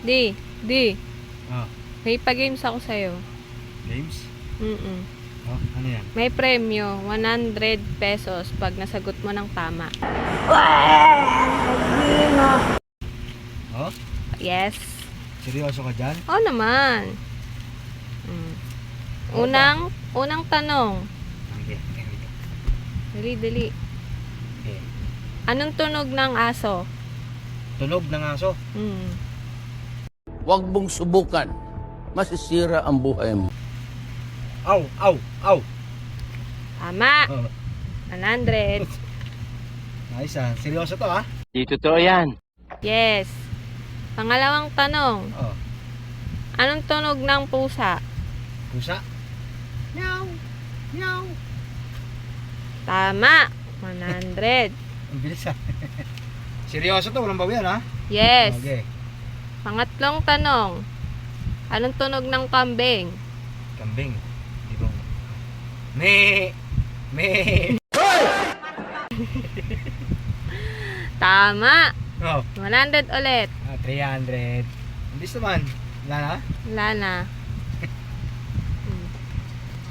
Di. Oh, May pa-games ako sa'yo. games? Mm-mm. Oh, ano yan? May premyo, 100 pesos pag nasagot mo ng tama. Oh, Yes. seryoso ka dyan? Oo naman. Unang tanong. Okay, okay. Dali. Okay. Anong tunog ng aso? Tunog ng aso. Huwag mong subukan. Masisira ang buhay mo. Aw, aw, aw. Tama. Oh, 100. nice ah. Seryoso to ah. Di totoo yan. Yes. Pangalawang tanong. Oh, Anong tunog ng pusa? pusa. Meow, meow. Tama. 100. Ang bilis ah. Seryoso to, walang bawian ah. Yes. Okay. Pangatlong tanong. Anong tunog ng kambing? Kambing. Di ba? Me. Tama. Oh, 100 ulit. 300. Ang bilis naman. Wala na? Wala na.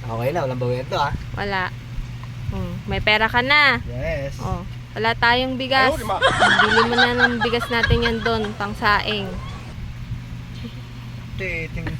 Okay na, walang bawian to ah. Wala. May pera ka na. Yes. Oh, wala tayong bigas. Bili mo na ng bigas natin yan doon, pang saing. Tingnan.